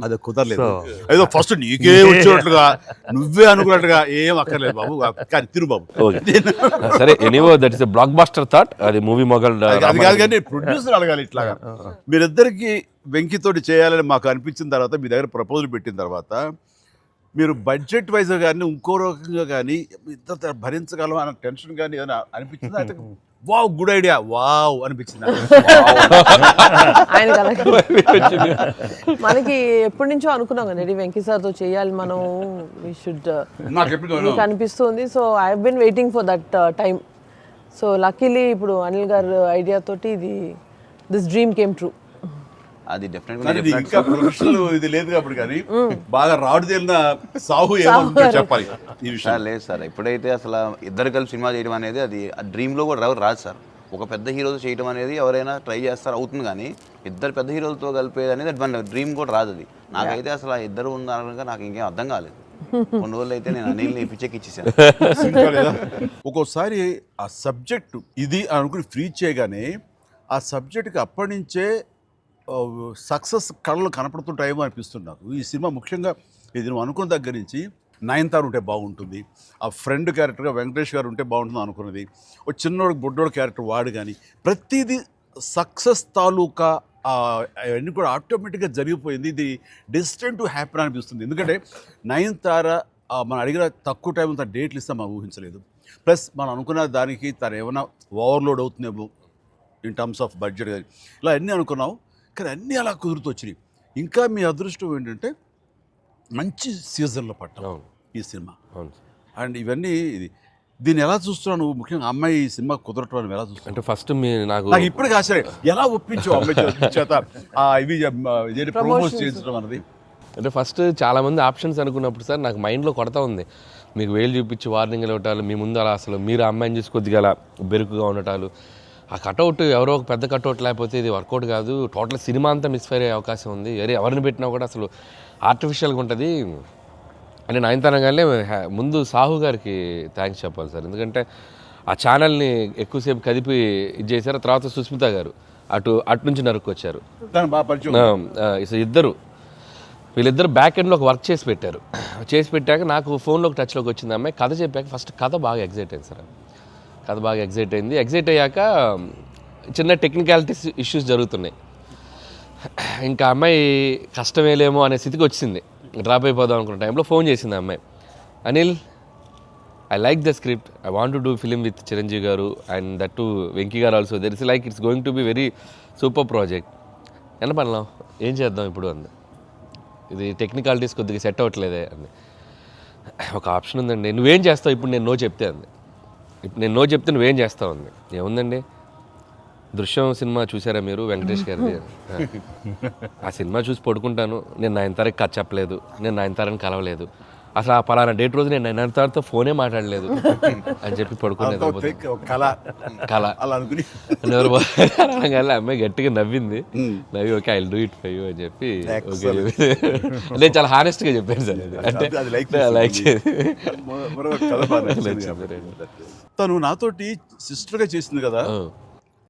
అది కుదరలేదు. ఏదో ఫస్ట్ నీకే వచ్చినట్లుగా నువ్వే అనుకున్నట్టుగా ఏం అక్కర్లేదు బాబు, కానీ తిరు బాబు. సరే, anyway that is blockbuster thought. అది మూవీ మొగల్ అది కాదు, కానీ ప్రొడ్యూసర్ అడగాలి ఇట్లాగా. మీరిద్దరికి వెంకితోటి చేయాలని మాకు అనిపించిన తర్వాత, మీ దగ్గర ప్రపోజల్ పెట్టిన తర్వాత, మీరు బడ్జెట్ వైజ్ కానీ ఇంకో రకంగా కానీ ఇద్దరు భరించగలం అన్న టెన్షన్ కానీ ఏదైనా అనిపించిందా? అయితే వావ్ గుడ్ ఐడియా వావ్ అనిపించింది. ఆయన మనకి ఎప్పటి నుంచో అనుకున్నాం కదండి వెంకీ సార్తో చేయాలి మనం, వీ షుడ్ మీకు అనిపిస్తుంది. So I have been waiting for that time. So luckily ఇప్పుడు అనిల్ గారు ఐడియా తోటి దిస్ డ్రీమ్ కేమ్ ట్రూ. అది డెఫినెట్గా ఇంకా ప్రొఫెషనల్ ఇది లేదు కాబట్టి, కానీ బాగా రాడు తేలిన సాహు ఏమో చెప్పాలి ఈ విషయం. లేదు సార్, ఎప్పుడైతే అసలు ఇద్దరు కలిసి సినిమా చేయడం అనేది అది డ్రీమ్లో కూడా రాదు సార్. ఒక పెద్ద హీరోతో చేయడం అనేది ఎవరైనా ట్రై చేస్తారు, అవుతుంది, కానీ ఇద్దరు పెద్ద హీరోలతో కలిపేది అనేది మన డ్రీమ్ కూడా రాదు. అది నాకైతే అసలు ఆ ఇద్దరు ఉన్నారనగా నాకు ఇంకేం అర్థం కాలేదు. కొన్ని రోజులు అయితే నేను అనిల్ని పిచ్చెక్కిచ్చేసాను. ఒక్కోసారి ఆ సబ్జెక్టు ఇది అనుకుని ఫ్రీ చేయగానే ఆ సబ్జెక్టుకి అప్పటి నుంచే సక్సెస్ కళలు కనపడుతుంటాయేమో అనిపిస్తుంది నాకు. ఈ సినిమా ముఖ్యంగా ఇది నువ్వు అనుకున్న దగ్గర నుంచి నయనతార ఉంటే బాగుంటుంది, ఆ ఫ్రెండ్ క్యారెక్టర్గా వెంకటేష్ గారు ఉంటే బాగుంటుంది అనుకున్నది, ఒక చిన్నోడు బుడ్డోడు క్యారెక్టర్ వాడు, కానీ ప్రతిదీ సక్సెస్ తాలూకా అవన్నీ కూడా ఆటోమేటిక్గా జరిగిపోయింది. ఇది డెస్టిన్ టు హ్యాపీ అనిపిస్తుంది. ఎందుకంటే నయనతార మనం అడిగిన తక్కువ టైం అంత డేట్లు ఇస్తే మనం ఊహించలేదు. ప్లస్ మనం అనుకున్న దానికి తను ఏమైనా ఓవర్లోడ్ అవుతుందేమో ఇన్ టర్మ్స్ ఆఫ్ బడ్జెట్, ఇలా అన్నీ అనుకున్నాం, కానీ అన్నీ అలా కుదురుతూ వచ్చినాయి. ఇంకా మీ అదృష్టం ఏంటంటే మంచి సీజన్లో పట్టాం ఈ సినిమా. అండ్ ఇవన్నీ దీన్ని ఎలా చూస్తున్నావు నువ్వు? ముఖ్యంగా అమ్మాయి ఈ సినిమా కుదరటం అని ఎలా చూస్తావు? అంటే ఫస్ట్ నాకు ఇప్పటికి ఆశ్చర్యం, ఎలా ఒప్పించావు అమ్మాయి చేత ఇవి ప్రమోట్ చేయించడం అన్నది? అంటే ఫస్ట్ చాలామంది ఆప్షన్స్ అనుకున్నప్పుడు సార్ నాకు మైండ్లో కొడతా ఉంది, మీకు వేలు చూపించి వార్నింగ్లు ఇవ్వటాలు, మీ ముందు అలా అసలు మీరు అమ్మాయిని చూసి కొద్దిగా అలా బెరుకుగా ఉండటాలు, ఆ కట్అవుట్ ఎవరో ఒక పెద్ద కట్అవుట్ లేకపోతే ఇది వర్కౌట్ కాదు, టోటల్ సినిమా అంతా మిస్ఫైర్ అయ్యే అవకాశం ఉంది, ఎవరిని పెట్టినా కూడా అసలు ఆర్టిఫిషియల్గా ఉంటుంది అని నయనతారగానే ముందు సాహు గారికి థ్యాంక్స్ చెప్పాలి సార్. ఎందుకంటే ఆ ఛానల్ని ఎక్కువసేపు కదిపి ఇది చేశారు. తర్వాత సుస్మిత గారు అటు నుంచి నరుక్కొచ్చారు. వీళ్ళిద్దరు బ్యాక్ ఎండ్లో ఒక వర్క్ చేసి పెట్టారు. చేసి పెట్టాక నాకు ఫోన్లోకి టచ్లోకి వచ్చింది అమ్మాయి. కథ చెప్పాక ఫస్ట్ కథ బాగా ఎగ్జైట్ అయింది సార్. కథ బాగా ఎగ్జైట్ అయింది. ఎగ్జైట్ అయ్యాక చిన్న టెక్నికాలిటీస్ ఇష్యూస్ జరుగుతున్నాయి. ఇంకా అమ్మాయి కష్టమేలేమో అనే స్థితికి వచ్చింది. డ్రాప్ అయిపోదాం అనుకున్న టైంలో ఫోన్ చేసింది అమ్మాయి, Anil I like the script, I want to do film with Chiranjeevi గారు అండ్ దట్ టు వెంకీ గారు also, there is like it's going to be very super project. ఎంత పడలాం, ఏం చేద్దాం ఇప్పుడు అంది. ఇది టెక్నికాలిటీస్ కొద్దిగా సెట్ అవ్వట్లేదే అంది. ఒక ఆప్షన్ ఉందండి, నువ్వేం చేస్తావు ఇప్పుడు నేను నో చెప్తే అంది. ఇప్పుడు నేను నో చెప్తే నువ్వేం చేస్తావు అంది. ఏముందండి, దృశ్యం సినిమా చూసారా మీరు వెంకటేష్ గారిది? ఆ సినిమా చూసి పడుకుంటాను, నేను నయనతారకి కథ చెప్పలేదు, నేను నయనతారని కలవలేదు, అసలు ఆ పలానా డేట్ రోజు నేను నయనతారతో ఫోనే మాట్లాడలేదు అని చెప్పి పడుకునేది. కళ అనగానే అమ్మాయి గట్టిగా నవ్వింది. నవ్వి okay I will do it for you అని చెప్పి నేను చాలా హానెస్ట్గా చెప్పాను సార్. అది అంటే లైక్ తను నాతోటి సిస్టర్గా చేసింది కదా,